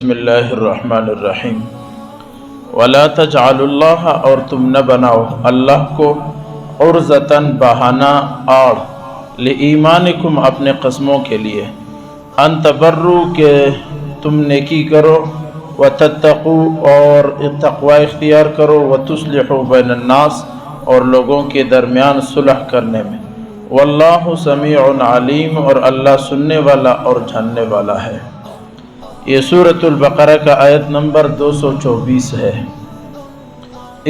بسم اللہ الرحمن الرحیم ولا تجعلوا اللہ، اور تم نہ بناؤ اللہ کو عرضتاً بہانہ آڑ لایمانکم، اپنے قسموں کے لیے، ان تبروا کہ تم نیکی کرو، وتتقوا اور تقوی اختیار کرو، وتصلحوا بین الناس اور لوگوں کے درمیان صلح کرنے میں، واللہ سمیع علیم، اور اللہ سننے والا اور جاننے والا ہے۔ یہ سورۃ البقرہ کا آیت نمبر 224 ہے۔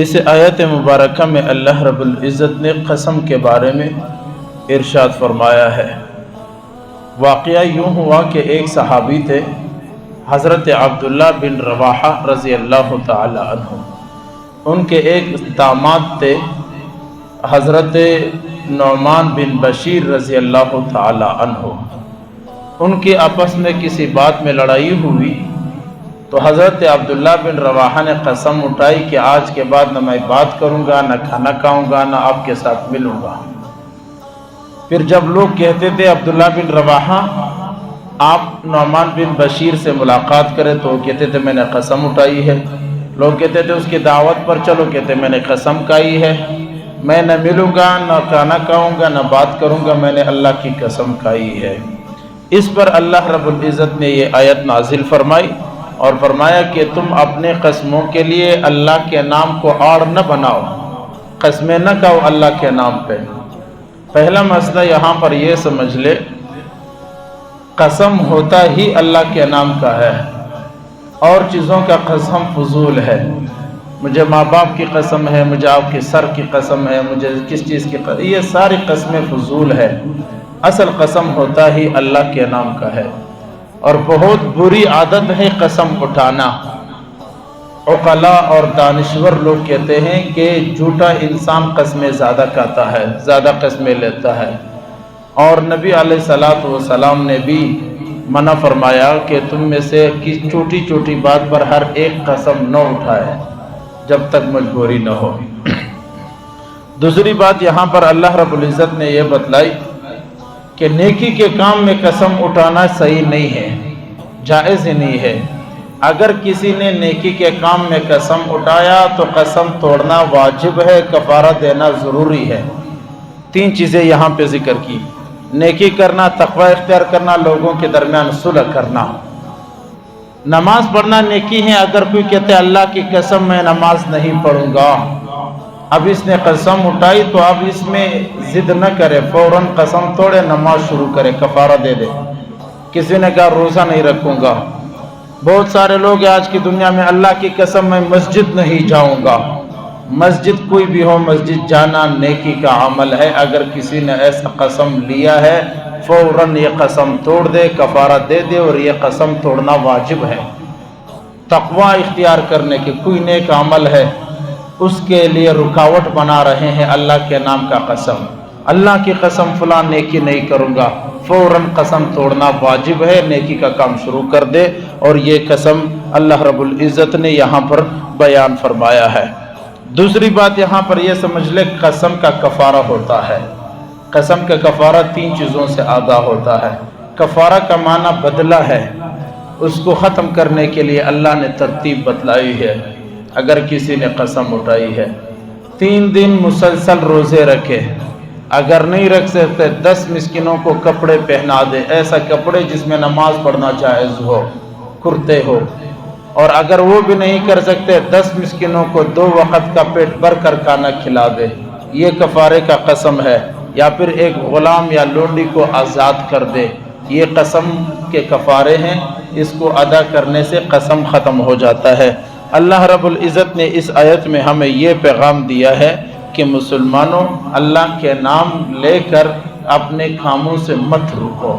اس آیت مبارکہ میں اللہ رب العزت نے قسم کے بارے میں ارشاد فرمایا ہے۔ واقعہ یوں ہوا کہ ایک صحابی تھے، حضرت عبداللہ بن رواحہ رضی اللہ تعالی عنہ۔ ان کے ایک داماد تھے حضرت نعمان بن بشیر رضی اللہ تعالی عنہ۔ ان کی آپس میں کسی بات میں لڑائی ہوئی تو حضرت عبداللہ بن رواحہ نے قسم اٹھائی کہ آج کے بعد نہ میں بات کروں گا، نہ کھانا کھاؤں گا، نہ آپ کے ساتھ ملوں گا۔ پھر جب لوگ کہتے تھے عبداللہ بن رواحہ آپ نعمان بن بشیر سے ملاقات کرے تو وہ کہتے تھے میں نے قسم اٹھائی ہے۔ لوگ کہتے تھے اس کی دعوت پر چلو، کہتے میں نے قسم کھائی ہے، میں نہ ملوں گا، نہ کھانا کھاؤں گا، نہ بات کروں گا، میں نے اللہ کی قسم کھائی ہے۔ اس پر اللہ رب العزت نے یہ آیت نازل فرمائی اور فرمایا کہ تم اپنے قسموں کے لیے اللہ کے نام کو آڑ نہ بناؤ، قسمیں نہ کھاؤ اللہ کے نام پہ۔ پہلا مسئلہ یہاں پر یہ سمجھ لے، قسم ہوتا ہی اللہ کے نام کا ہے، اور چیزوں کا قسم فضول ہے۔ مجھے ماں باپ کی قسم ہے، مجھے آپ کے سر کی قسم ہے، مجھے کس چیز کی قسم، یہ ساری قسمیں فضول ہے۔ اصل قسم ہوتا ہی اللہ کے نام کا ہے، اور بہت بری عادت ہے قسم اٹھانا۔ عقلاء اور دانشور لوگ کہتے ہیں کہ جھوٹا انسان قسمیں زیادہ کھاتا ہے، زیادہ قسمیں لیتا ہے، اور نبی علیہ الصلوۃ والسلام نے بھی منع فرمایا کہ تم میں سے چھوٹی چھوٹی بات پر ہر ایک قسم نہ اٹھائے جب تک مجبوری نہ ہو۔ دوسری بات یہاں پر اللہ رب العزت نے یہ بتلائی کہ نیکی کے کام میں قسم اٹھانا صحیح نہیں ہے، جائز ہی نہیں ہے۔ اگر کسی نے نیکی کے کام میں قسم اٹھایا تو قسم توڑنا واجب ہے، کفارہ دینا ضروری ہے۔ تین چیزیں یہاں پہ ذکر کی: نیکی کرنا، تقوی اختیار کرنا، لوگوں کے درمیان صلح کرنا۔ نماز پڑھنا نیکی ہے۔ اگر کوئی کہتے اللہ کی قسم میں نماز نہیں پڑھوں گا، اب اس نے قسم اٹھائی تو اب اس میں ضد نہ کرے، فوراً قسم توڑے، نماز شروع کرے، کفارہ دے دے۔ کسی نے کہا روزہ نہیں رکھوں گا۔ بہت سارے لوگ آج کی دنیا میں اللہ کی قسم میں مسجد نہیں جاؤں گا۔ مسجد کوئی بھی ہو، مسجد جانا نیکی کا عمل ہے۔ اگر کسی نے ایسا قسم لیا ہے فوراً یہ قسم توڑ دے، کفارہ دے دے، اور یہ قسم توڑنا واجب ہے۔ تقوی اختیار کرنے کے کوئی نیک عمل ہے، اس کے لیے رکاوٹ بنا رہے ہیں اللہ کے نام کا قسم۔ اللہ کی قسم فلاں نیکی نہیں کروں گا، فوراً قسم توڑنا واجب ہے، نیکی کا کام شروع کر دے، اور یہ قسم اللہ رب العزت نے یہاں پر بیان فرمایا ہے۔ دوسری بات یہاں پر یہ سمجھ لے، قسم کا کفارہ ہوتا ہے۔ قسم کا کفارہ تین چیزوں سے آگاہ ہوتا ہے۔ کفارہ کا معنی بدلہ ہے، اس کو ختم کرنے کے لیے اللہ نے ترتیب بتلائی ہے۔ اگر کسی نے قسم اٹھائی ہے 3 دن مسلسل روزے رکھے، اگر نہیں رکھ سکتے 10 مسکینوں کو کپڑے پہنا دے، ایسا کپڑے جس میں نماز پڑھنا جائز ہو، کرتے ہو، اور اگر وہ بھی نہیں کر سکتے 10 مسکینوں کو 2 وقت کا پیٹ بھر کر کھانا کھلا دے، یہ کفارے کا قسم ہے۔ یا پھر ایک غلام یا لونڈی کو آزاد کر دے، یہ قسم کے کفارے ہیں، اس کو ادا کرنے سے قسم ختم ہو جاتا ہے۔ اللہ رب العزت نے اس آیت میں ہمیں یہ پیغام دیا ہے کہ مسلمانوں، اللہ کے نام لے کر اپنے کاموں سے مت رکو۔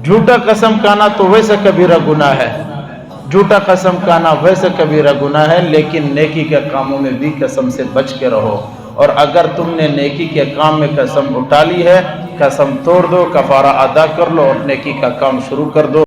جھوٹا قسم کھانا تو ویسے کبیرہ گناہ ہے، جھوٹا قسم کھانا ویسے کبیرہ گناہ ہے، لیکن نیکی کے کاموں میں بھی قسم سے بچ کے رہو۔ اور اگر تم نے نیکی کے کام میں قسم اٹھا لی ہے، قسم توڑ دو، کفارہ ادا کر لو اور نیکی کا کام شروع کر دو۔